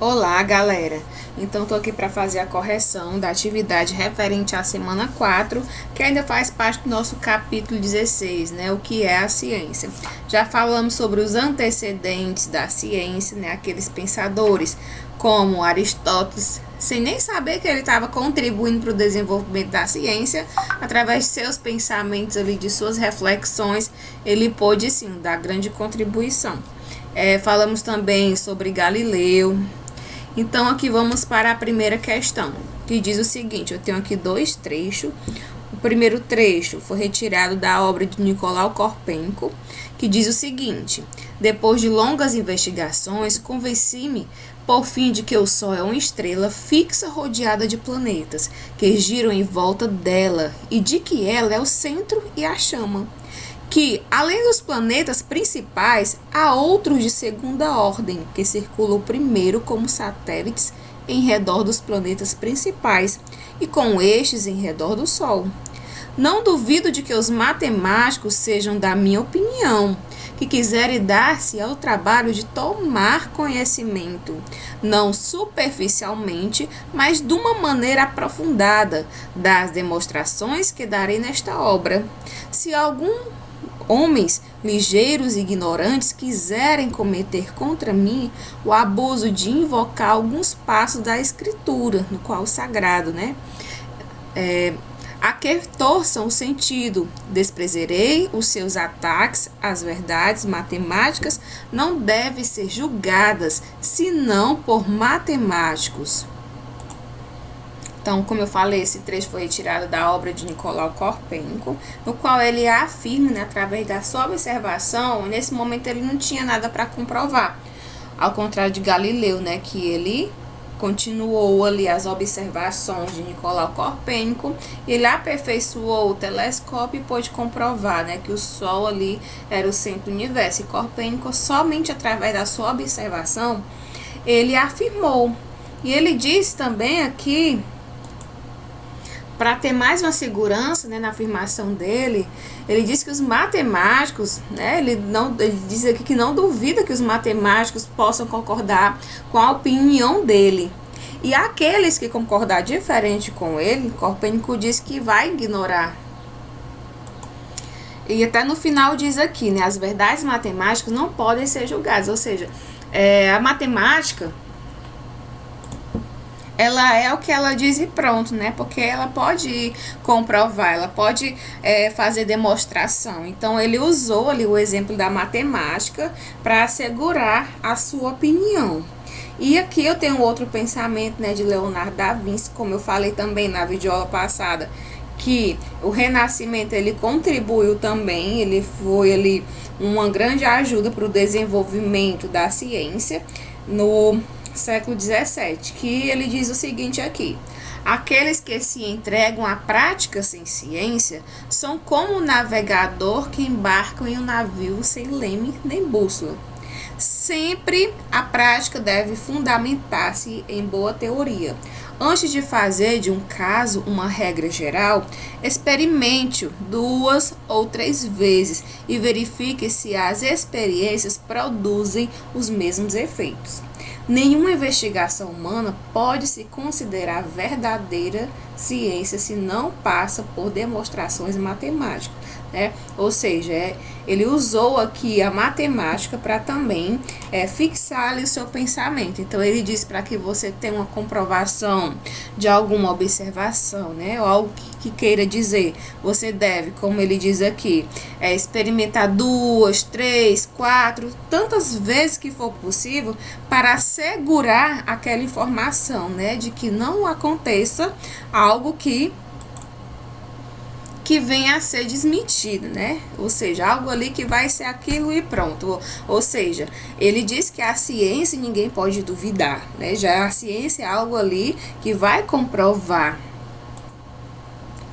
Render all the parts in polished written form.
Olá, galera! Então, estou aqui para fazer a correção da atividade referente à semana 4, que ainda faz parte do nosso capítulo 16, né? O que é a ciência. Já falamos sobre os antecedentes da ciência, né? Aqueles pensadores como Aristóteles, sem nem saber que ele estava contribuindo para o desenvolvimento da ciência, através de seus pensamentos ali, de suas reflexões, ele pôde sim dar grande contribuição. Falamos também sobre Galileu. Então, aqui vamos para a primeira questão, que diz o seguinte: eu tenho aqui dois trechos. O primeiro trecho foi retirado da obra de Nicolau Copérnico, que diz o seguinte: depois de longas investigações, convenci-me, por fim, de que o Sol é uma estrela fixa rodeada de planetas, que giram em volta dela, e de que ela é o centro e a chama. Que, além dos planetas principais, há outros de segunda ordem, que circulam primeiro como satélites em redor dos planetas principais e com estes em redor do Sol. Não duvido de que os matemáticos sejam da minha opinião, que quiserem dar-se ao trabalho de tomar conhecimento, não superficialmente, mas de uma maneira aprofundada, das demonstrações que darei nesta obra. Se algum homens ligeiros e ignorantes quiserem cometer contra mim o abuso de invocar alguns passos da escritura, no qual o sagrado, né? A que torçam o sentido, desprezarei os seus ataques às verdades matemáticas, não devem ser julgadas, senão por matemáticos. Então, como eu falei, esse trecho foi retirado da obra de Nicolau Copérnico, no qual ele afirma, né, através da sua observação, nesse momento ele não tinha nada para comprovar, ao contrário de Galileu, né, que ele continuou ali as observações de Nicolau Copérnico, ele aperfeiçoou o telescópio e pôde comprovar, né, que o Sol ali era o centro do universo. E Copérnico, somente através da sua observação, ele afirmou. E ele diz também aqui, para ter mais uma segurança, né, na afirmação dele, ele diz que os matemáticos, né, ele diz aqui que não duvida que os matemáticos possam concordar com a opinião dele. E aqueles que concordar diferente com ele, Copérnico diz que vai ignorar. E até no final diz aqui, né, as verdades matemáticas não podem ser julgadas, ou seja, a matemática, ela é o que ela diz e pronto, né? Porque ela pode comprovar, ela pode fazer demonstração. Então, ele usou ali o exemplo da matemática para assegurar a sua opinião. E aqui eu tenho outro pensamento, né, de Leonardo da Vinci, como eu falei também na videoaula passada, que o Renascimento ele contribuiu também, ele foi ali uma grande ajuda para o desenvolvimento da ciência no século 17, que ele diz o seguinte aqui: aqueles que se entregam à prática sem ciência são como o navegador que embarca em um navio sem leme nem bússola. Sempre a prática deve fundamentar-se em boa teoria. Antes de fazer de um caso uma regra geral, experimente-o 2 ou 3 vezes e verifique se as experiências produzem os mesmos efeitos. Nenhuma investigação humana pode se considerar verdadeira ciência se não passa por demonstrações matemáticas, né? Ou seja, ele usou aqui a matemática para também fixar ali o seu pensamento. Então, ele diz para que você tenha uma comprovação de alguma observação, né? Ou algo que queira dizer, você deve, como ele diz aqui, experimentar 2, 3, 4, tantas vezes que for possível para assegurar aquela informação, né? De que não aconteça algo que venha a ser desmentido, né? Ou seja, algo ali que vai ser aquilo e pronto. Ou seja, ele diz que a ciência ninguém pode duvidar, né? Já a ciência é algo ali que vai comprovar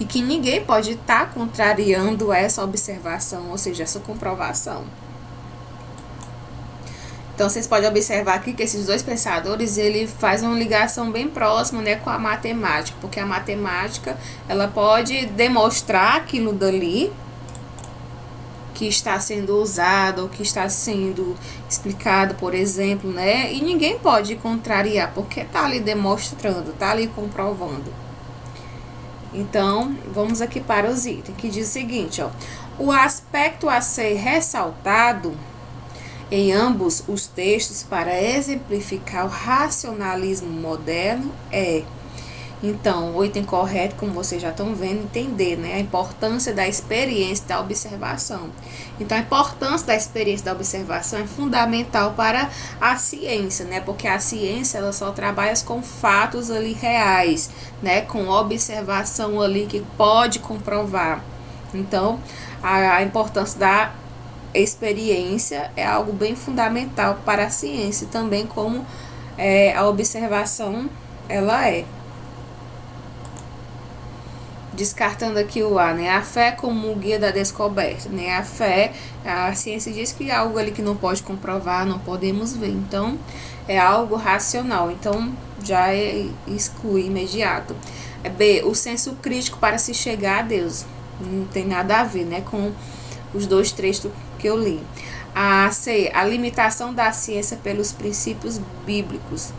e que ninguém pode estar contrariando essa observação, ou seja, essa comprovação. Então, vocês podem observar aqui que esses dois pensadores, ele faz uma ligação bem próxima, né, com a matemática, porque a matemática, ela pode demonstrar aquilo dali que está sendo usado ou que está sendo explicado, por exemplo, né? E ninguém pode contrariar, porque tá ali demonstrando, tá ali comprovando. Então, vamos aqui para os itens, que diz o seguinte, ó. O aspecto a ser ressaltado em ambos os textos para exemplificar o racionalismo moderno é... Então, o item correto, como vocês já estão vendo, entender, né, a importância da experiência da observação. Então, a importância da experiência da observação é fundamental para a ciência, né, porque a ciência ela só trabalha com fatos ali reais, né, com observação ali que pode comprovar. Então, a importância da experiência é algo bem fundamental para a ciência, também como a observação ela é. Descartando aqui o A, né? A fé como guia da descoberta, né? A fé, a ciência diz que é algo ali que não pode comprovar, não podemos ver. Então, é algo racional. Então, já exclui imediato. B, o senso crítico para se chegar a Deus. Não tem nada a ver, né? Com os dois trechos que eu li. A C, a limitação da ciência pelos princípios bíblicos.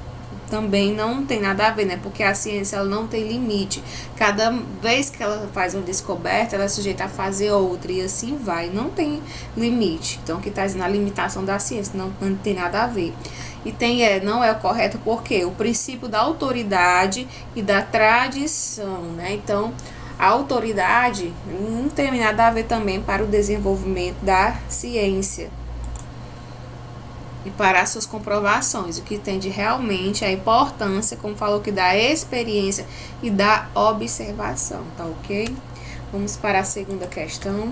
Também não tem nada a ver, né? Porque a ciência ela não tem limite. Cada vez que ela faz uma descoberta, ela é sujeita a fazer outra e assim vai. Não tem limite. Então, o que está dizendo a limitação da ciência não tem nada a ver. E não é o correto porque o princípio da autoridade e da tradição, né? Então, a autoridade não tem nada a ver também para o desenvolvimento da ciência e para as suas comprovações, o que tem de realmente a importância, como falou, que da experiência e da observação, tá ok? Vamos para a segunda questão.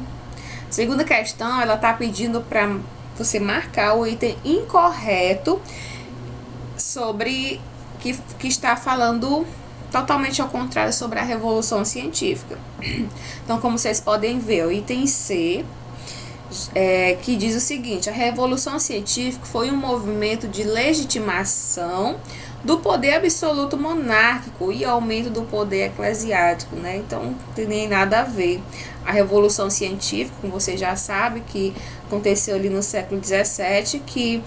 Segunda questão, ela tá pedindo para você marcar o item incorreto sobre que está falando totalmente ao contrário sobre a revolução científica. Então, como vocês podem ver, o item C que diz o seguinte: a Revolução Científica foi um movimento de legitimação do poder absoluto monárquico e aumento do poder eclesiástico, né? Então, não tem nem nada a ver. A Revolução Científica, como você já sabe, que aconteceu ali no século XVII, que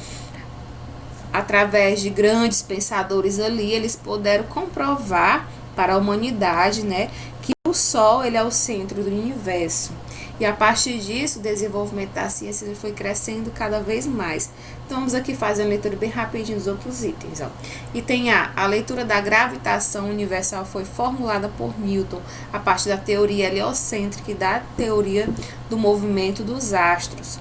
através de grandes pensadores ali, eles puderam comprovar para a humanidade, né, que o Sol ele é o centro do universo. E a partir disso, o desenvolvimento da ciência ele foi crescendo cada vez mais. Então, vamos aqui fazer uma leitura bem rapidinho dos outros itens. Ó. Item A. A leitura da gravitação universal foi formulada por Newton a partir da teoria heliocêntrica e da teoria do movimento dos astros.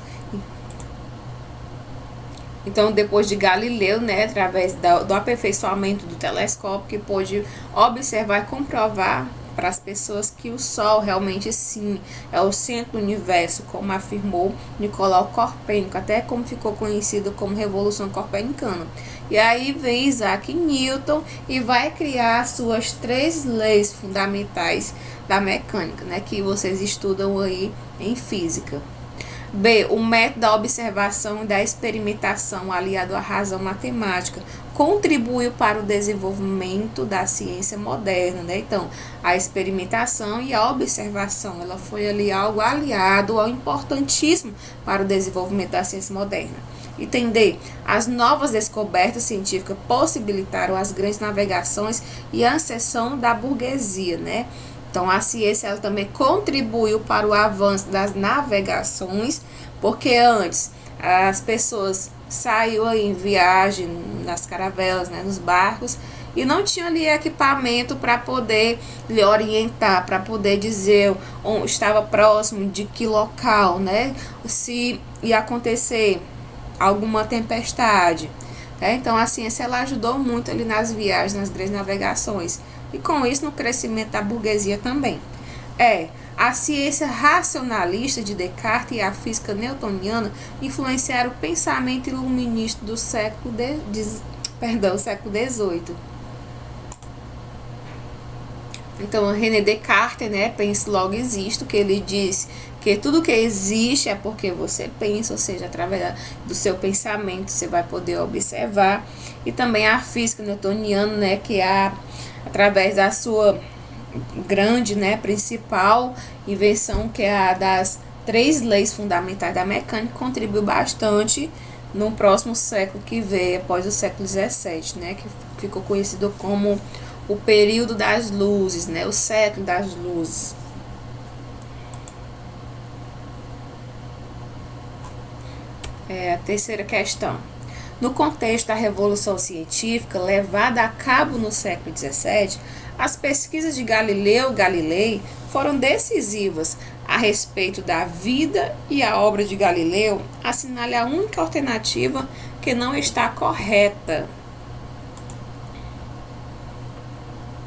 Então, depois de Galileu, né, através do aperfeiçoamento do telescópio, que pôde observar e comprovar para as pessoas que o Sol realmente sim é o centro do universo, como afirmou Nicolau Copérnico, até como ficou conhecido como Revolução Copernicana. E aí vem Isaac Newton e vai criar as suas 3 leis fundamentais da mecânica, né, que vocês estudam aí em física. B. O método da observação e da experimentação aliado à razão matemática contribuiu para o desenvolvimento da ciência moderna, né? Então, a experimentação e a observação, ela foi ali algo aliado ao importantíssimo para o desenvolvimento da ciência moderna. Item D. As novas descobertas científicas possibilitaram as grandes navegações e a ascensão da burguesia, né? Então, a ciência ela também contribuiu para o avanço das navegações, porque antes as pessoas saíam em viagem nas caravelas, né, nos barcos, e não tinha ali equipamento para poder lhe orientar, para poder dizer onde estava próximo de que local, né, se ia acontecer alguma tempestade. Né? Então, a ciência ela ajudou muito ali nas viagens, nas grandes navegações. E com isso no crescimento da burguesia também. A ciência racionalista de Descartes e a física newtoniana influenciaram o pensamento iluminista do século XVIII. Então, René Descartes, né, pensa logo existo, que ele diz que tudo que existe é porque você pensa, ou seja, através do seu pensamento você vai poder observar. E também a física newtoniana, né, que é através da sua grande, né, principal invenção, que é a das três leis fundamentais da mecânica contribuiu bastante no próximo século que veio, após o século XVII, né, que ficou conhecido como o período das luzes, né, o século das luzes. A terceira questão. No contexto da Revolução Científica levada a cabo no século XVII, as pesquisas de Galileu Galilei foram decisivas a respeito da vida e a obra de Galileu. Assinale a única alternativa que não está correta.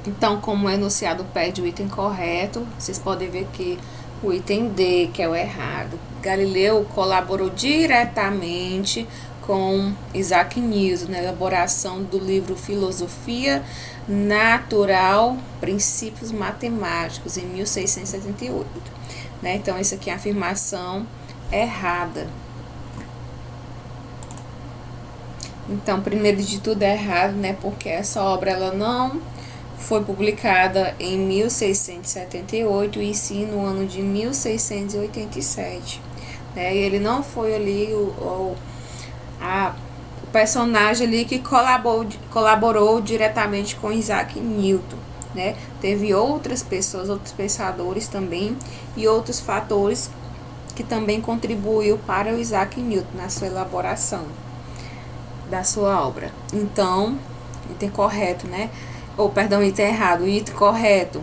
Então, como o enunciado pede o item correto, vocês podem ver que o item D, que é o errado. Galileu colaborou diretamente com Isaac Newton na elaboração do livro Filosofia Natural, Princípios Matemáticos, em 1678. Né? Então, isso aqui é a afirmação errada. Então, primeiro de tudo é errado, né? Porque essa obra ela não foi publicada em 1678 e sim no ano de 1687. Né? E ele não foi ali o personagem ali que colaborou diretamente com Isaac Newton. Né? Teve outras pessoas, outros pensadores também e outros fatores que também contribuiu para o Isaac Newton na sua elaboração da sua obra. Então, item correto, né? Item errado, o item correto.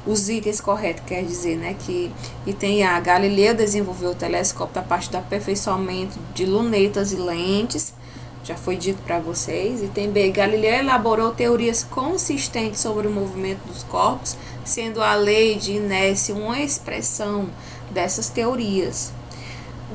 Os itens corretos quer dizer, né, que item A, Galileu desenvolveu o telescópio a partir do aperfeiçoamento de lunetas e lentes, já foi dito para vocês. Item B, Galileu elaborou teorias consistentes sobre o movimento dos corpos, sendo a lei de inércia uma expressão dessas teorias.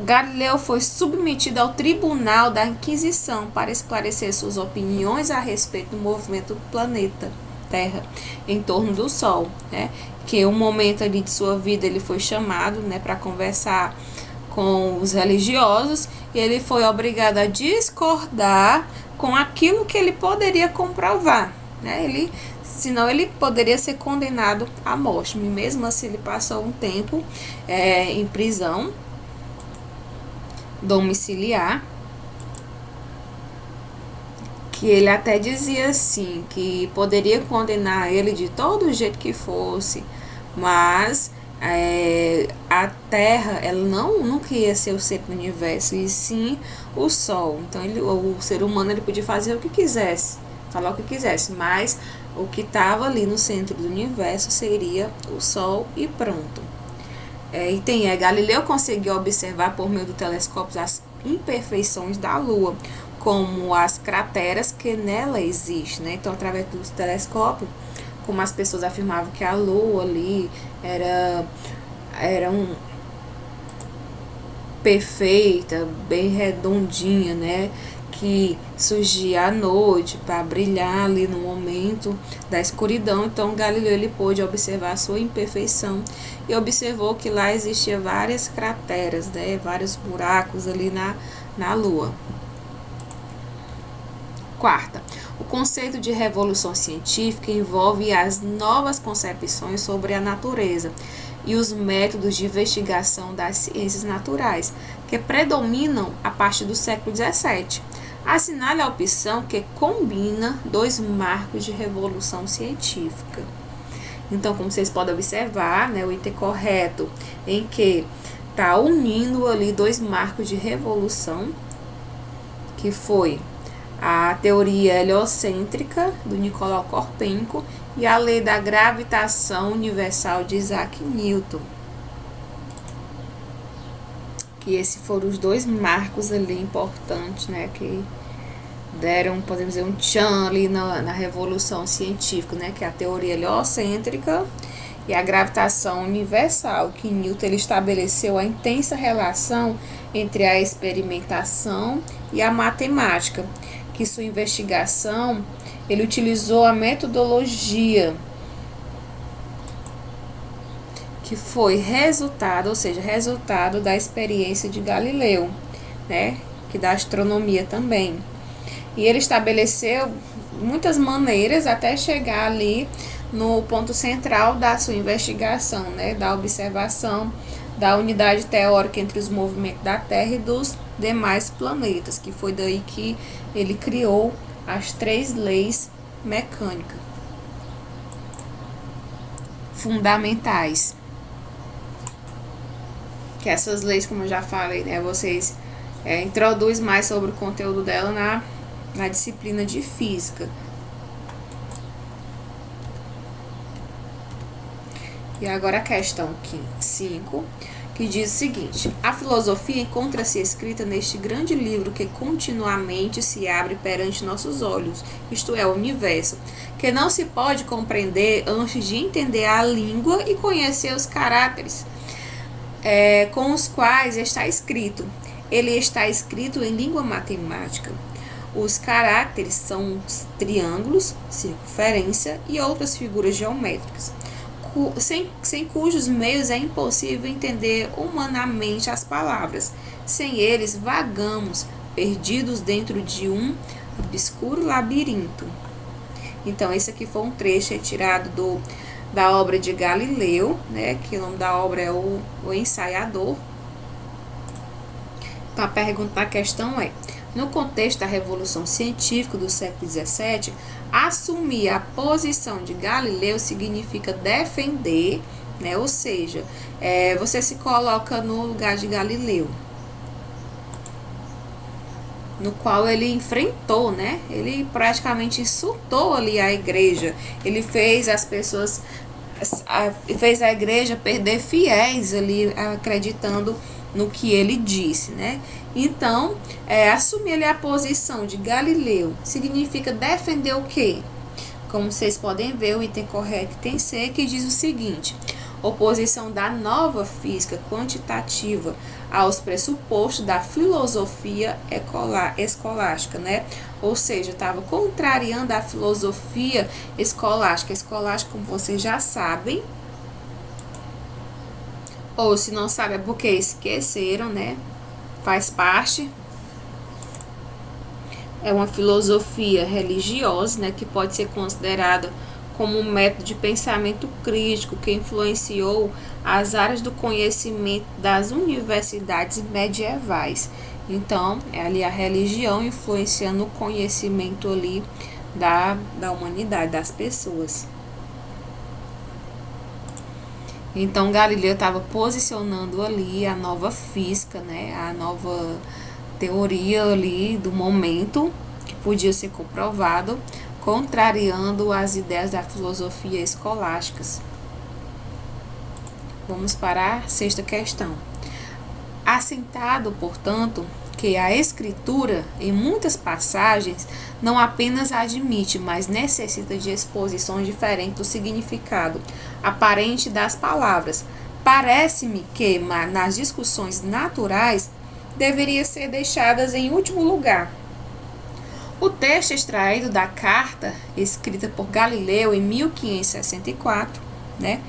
Galileu foi submetido ao Tribunal da Inquisição para esclarecer suas opiniões a respeito do movimento do planeta Terra em torno do Sol, né? Que um momento ali de sua vida ele foi chamado, né, para conversar com os religiosos e ele foi obrigado a discordar com aquilo que ele poderia comprovar, né? Senão ele poderia ser condenado à morte. E mesmo assim ele passou um tempo em prisão domiciliar, que ele até dizia assim, que poderia condenar ele de todo jeito que fosse, mas a Terra, ela nunca ia ser o centro do universo, e sim o Sol. Então o ser humano ele podia fazer o que quisesse, falar o que quisesse, mas o que estava ali no centro do universo seria o Sol e pronto. Item Galileu conseguiu observar por meio do telescópio as imperfeições da Lua, como as crateras que nela existem, né? Então, através do telescópio, como as pessoas afirmavam que a Lua ali era perfeita, bem redondinha, né? Que surgia à noite para brilhar ali no momento da escuridão. Então Galileu ele pôde observar a sua imperfeição e observou que lá existia várias crateras, né, vários buracos ali na Lua. Quarta, o conceito de revolução científica envolve as novas concepções sobre a natureza e os métodos de investigação das ciências naturais, que predominam a partir do século XVII. Assinale a opção que combina dois marcos de revolução científica. Então, como vocês podem observar, né, o item correto em que está unindo ali dois marcos de revolução, que foi a teoria heliocêntrica do Nicolau Copérnico e a lei da gravitação universal de Isaac Newton. Que esses foram os dois marcos ali importantes, né, que deram, podemos dizer, um tchan ali na revolução científica, né, que é a teoria heliocêntrica e a gravitação universal, que Newton ele estabeleceu a intensa relação entre a experimentação e a matemática, que sua investigação ele utilizou a metodologia que foi resultado da experiência de Galileu, né, que da astronomia também. E ele estabeleceu muitas maneiras até chegar ali no ponto central da sua investigação, né, da observação da unidade teórica entre os movimentos da Terra e dos demais planetas, que foi daí que ele criou as 3 leis mecânicas fundamentais. Que essas leis, como eu já falei, né, vocês introduz mais sobre o conteúdo dela na disciplina de física. E agora a questão 5, que diz o seguinte: a filosofia encontra-se escrita neste grande livro que continuamente se abre perante nossos olhos, isto é, o universo, que não se pode compreender antes de entender a língua e conhecer os caracteres com os quais está escrito. Ele está escrito em língua matemática. Os caracteres são triângulos, circunferência e outras figuras geométricas, sem cujos meios é impossível entender humanamente as palavras. Sem eles, vagamos, perdidos dentro de um obscuro labirinto. Então, esse aqui foi um trecho retirado da obra de Galileu, né, que o nome da obra é o Ensaiador. Então, a pergunta da questão é: no contexto da Revolução Científica do século XVII, assumir a posição de Galileu significa defender, né, ou seja, você se coloca no lugar de Galileu, no qual ele enfrentou, né? Ele praticamente insultou ali a igreja. Ele fez as pessoas, fez a igreja perder fiéis ali, acreditando no que ele disse, né? Então, assumir ali a posição de Galileu significa defender o quê? Como vocês podem ver, o item correto tem C, que diz o seguinte: oposição da nova física quantitativa aos pressupostos da filosofia escolástica, né? Ou seja, estava contrariando a filosofia escolástica. Escolástica, como vocês já sabem, ou se não sabem é porque esqueceram, né? Faz parte. É uma filosofia religiosa, né? Que pode ser considerada como um método de pensamento crítico que influenciou as áreas do conhecimento das universidades medievais. Então, é ali a religião influenciando o conhecimento ali da humanidade, das pessoas. Então, Galileu estava posicionando ali a nova física, né, a nova teoria ali do momento, que podia ser comprovado, contrariando as ideias da filosofia escolásticas. Vamos para a 6ª questão. Assentado, portanto, que a escritura, em muitas passagens, não apenas admite, mas necessita de exposições diferentes do significado aparente das palavras, parece-me que, nas discussões naturais, deveria ser deixadas em último lugar. O texto extraído da carta escrita por Galileu em 1564, né?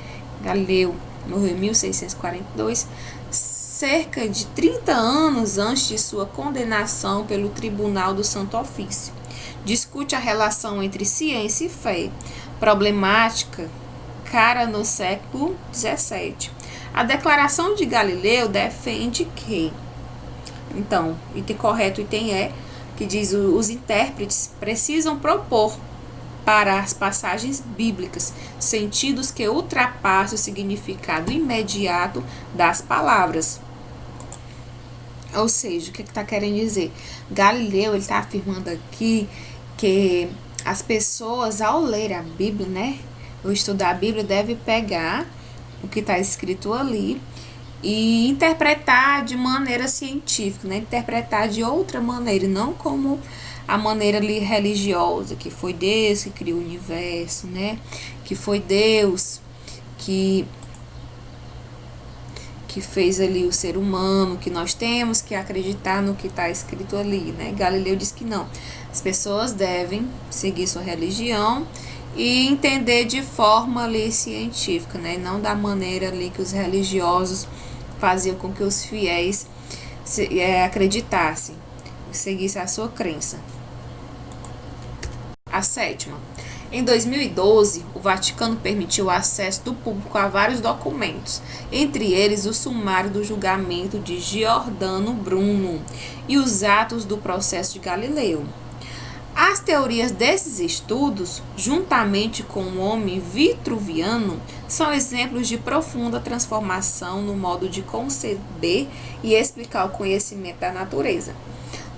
Galileu morreu em 1642, cerca de 30 anos antes de sua condenação pelo Tribunal do Santo Ofício. Discute a relação entre ciência e fé, problemática cara no século XVII. A declaração de Galileu defende que, então, item correto, item E, que diz os intérpretes precisam propor para as passagens bíblicas sentidos que ultrapassem o significado imediato das palavras. Ou seja, o que está querendo dizer? Galileu está afirmando aqui que as pessoas, ao ler a Bíblia, né, ou estudar a Bíblia, devem pegar o que está escrito ali e interpretar de maneira científica, né? Interpretar de outra maneira, não como a maneira ali religiosa, que foi Deus que criou o universo, né? Que foi Deus que fez ali o ser humano, que nós temos que acreditar no que está escrito ali, né? Galileu diz que não. As pessoas devem seguir sua religião e entender de forma ali científica, né? Não da maneira ali que os religiosos faziam com que os fiéis acreditassem, seguissem a sua crença. A 7ª. Em 2012, o Vaticano permitiu o acesso do público a vários documentos, entre eles o sumário do julgamento de Giordano Bruno e os atos do processo de Galileu. As teorias desses estudos, juntamente com o homem vitruviano, são exemplos de profunda transformação no modo de conceber e explicar o conhecimento da natureza.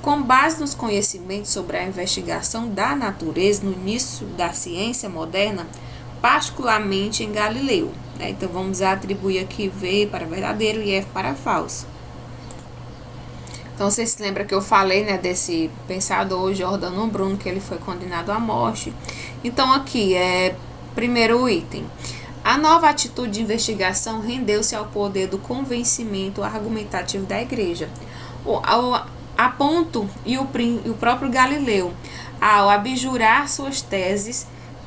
Com base nos conhecimentos sobre a investigação da natureza no início da ciência moderna, particularmente em Galileu. Então, vamos atribuir aqui V para verdadeiro e F para falso. Então, vocês se lembram que eu falei, desse pensador Giordano Bruno, que ele foi condenado à morte. Então, aqui primeiro item. A nova atitude de investigação rendeu-se ao poder do convencimento argumentativo da igreja. A ponto e o próprio Galileu, ao abjurar suas teses,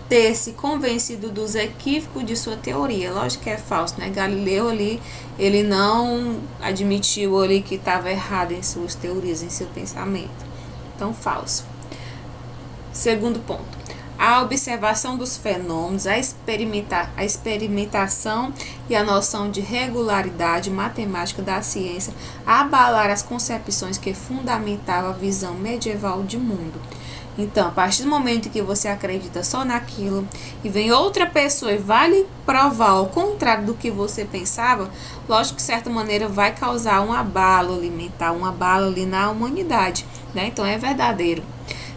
ter se convencido dos equívocos de sua teoria. Lógico que é falso, Galileu ali, ele não admitiu ali que estava errado em suas teorias, em seu pensamento. Então, falso. Segundo ponto. A observação dos fenômenos, a experimentação e a noção de regularidade matemática da ciência abalaram as concepções que fundamentavam a visão medieval de mundo. Então, a partir do momento que você acredita só naquilo e vem outra pessoa e vai lhe provar ao contrário do que você pensava, lógico que de certa maneira vai causar um abalo alimentar, um abalo ali na humanidade, Então, é verdadeiro.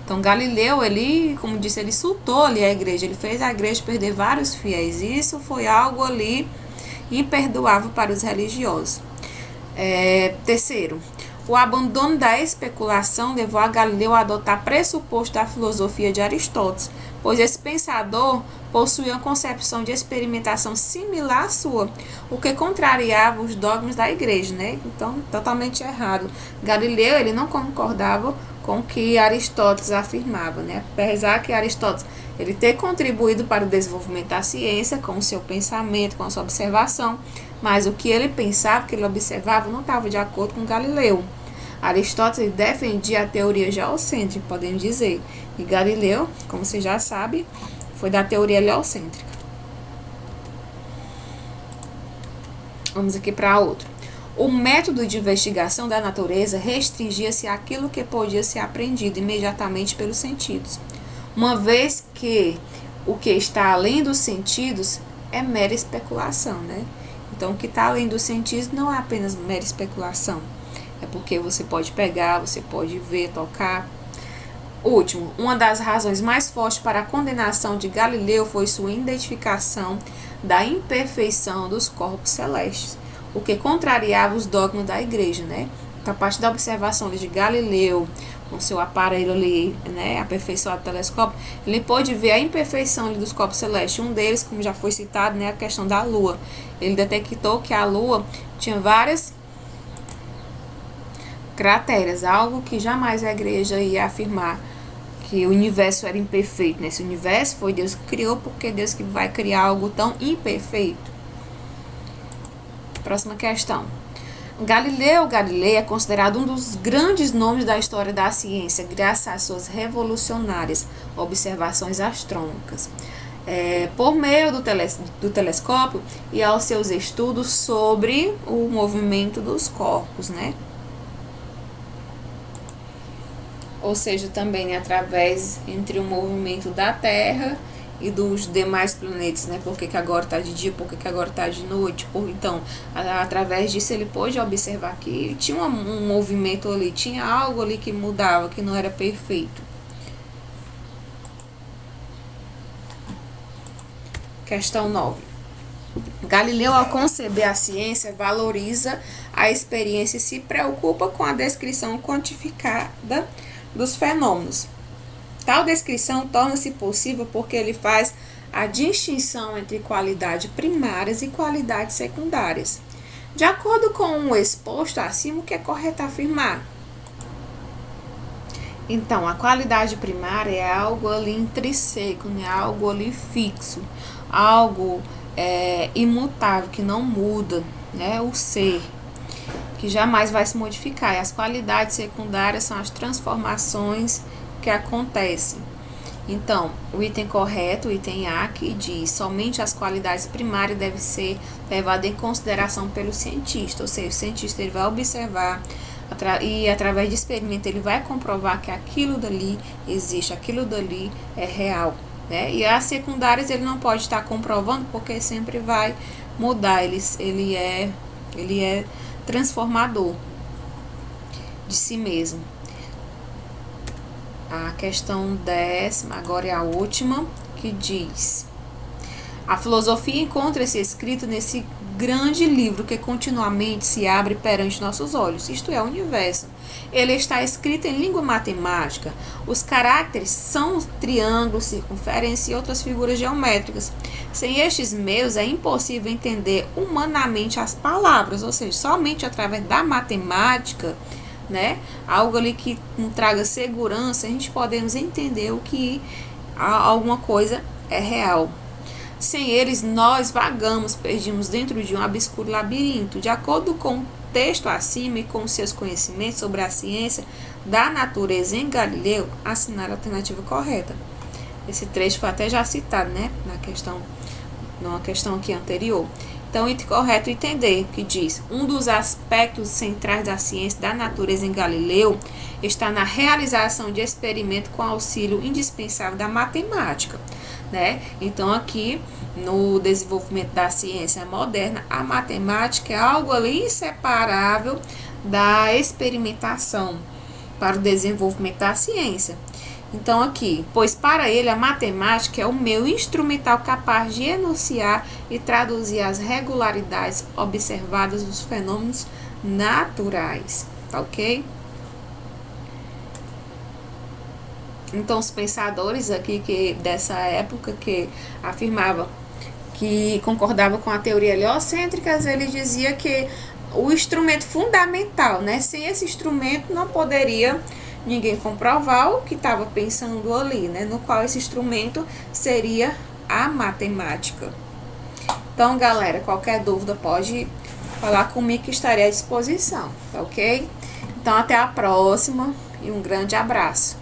Então, Galileu, ele, como disse, ele insultou ali a igreja, ele fez a igreja perder vários fiéis, e isso foi algo ali imperdoável para os religiosos. Terceiro, o abandono da especulação levou a Galileu a adotar pressuposto da filosofia de Aristóteles, pois esse pensador possuía uma concepção de experimentação similar à sua, o que contrariava os dogmas da igreja, Então, totalmente errado. Galileu, ele não concordava com o que Aristóteles afirmava, Apesar que Aristóteles ele ter contribuído para o desenvolvimento da ciência com o seu pensamento, com a sua observação, mas o que ele pensava, o que ele observava, não estava de acordo com Galileu. Aristóteles defendia a teoria geocêntrica, podemos dizer, e Galileu, como você já sabe, foi da teoria heliocêntrica. Vamos aqui para outro. O método de investigação da natureza restringia-se àquilo que podia ser aprendido imediatamente pelos sentidos, uma vez que o que está além dos sentidos é mera especulação, Então, o que está além dos sentidos não é apenas mera especulação, é porque você pode pegar, você pode ver, tocar. Último, uma das razões mais fortes para a condenação de Galileu foi sua identificação da imperfeição dos corpos celestes, o que contrariava os dogmas da igreja, Então, a partir da observação de Galileu, com seu aparelho ali, aperfeiçoado telescópio, ele pôde ver a imperfeição ali dos corpos celestes. Um deles, como já foi citado, a questão da Lua. Ele detectou que a Lua tinha várias crateras, algo que jamais a igreja ia afirmar, que o universo era imperfeito, Esse universo foi Deus que criou, porque Deus que vai criar algo tão imperfeito. Próxima questão. Galileu Galilei é considerado um dos grandes nomes da história da ciência, graças às suas revolucionárias observações astrônomicas. Por meio do telescópio e aos seus estudos sobre o movimento dos corpos, Ou seja, também através entre o movimento da Terra e dos demais planetas, Por que agora está de dia, por que agora está de noite. Então, através disso ele pôde observar que tinha um movimento ali, tinha algo ali que mudava, que não era perfeito. Questão 9. Galileu, ao conceber a ciência, valoriza a experiência e se preocupa com a descrição quantificada dos fenômenos. Tal descrição torna-se possível porque ele faz a distinção entre qualidades primárias e qualidades secundárias. De acordo com o exposto acima, o que é correto afirmar? Então, a qualidade primária é algo ali intrínseco, algo ali fixo, algo imutável, que não muda, o ser, que jamais vai se modificar. E as qualidades secundárias são as transformações que acontecem. Então, o item correto, o item A, que diz somente as qualidades primárias devem ser levadas em consideração pelo cientista, ou seja, o cientista ele vai observar e através de experimento ele vai comprovar que aquilo dali existe, aquilo dali é real, né? E as secundárias ele não pode estar comprovando porque sempre vai mudar, ele é transformador de si mesmo. A questão 10ª, agora é a última, que diz: a filosofia encontra-se escrito nesse grande livro que continuamente se abre perante nossos olhos, isto é, o universo. Ele está escrito em língua matemática. Os caracteres são triângulos, circunferência e outras figuras geométricas. Sem estes meios é impossível entender humanamente as palavras, ou seja, somente através da matemática, né, algo ali que nos traga segurança, a gente podemos entender o que alguma coisa é real. Sem eles, nós vagamos, perdimos dentro de um obscuro labirinto. De acordo com o texto acima e com seus conhecimentos sobre a ciência da natureza em Galileu, assinar a alternativa correta. Esse trecho foi até já citado, né, numa questão aqui anterior. Então, o item correto entender, que diz: um dos aspectos centrais da ciência da natureza em Galileu está na realização de experimento com auxílio indispensável da matemática, né? Então, aqui no desenvolvimento da ciência moderna, a matemática é algo ali inseparável da experimentação para o desenvolvimento da ciência. Então, aqui, pois para ele a matemática é o meio instrumental capaz de enunciar e traduzir as regularidades observadas dos fenômenos naturais, tá ok? Então, os pensadores aqui dessa época que afirmavam que concordava com a teoria heliocêntrica, ele dizia que o instrumento fundamental, né? Sem esse instrumento não poderia ninguém comprovar o que estava pensando ali, né? No qual esse instrumento seria a matemática. Então, galera, qualquer dúvida pode falar comigo que estarei à disposição, tá ok? Então, até a próxima e um grande abraço.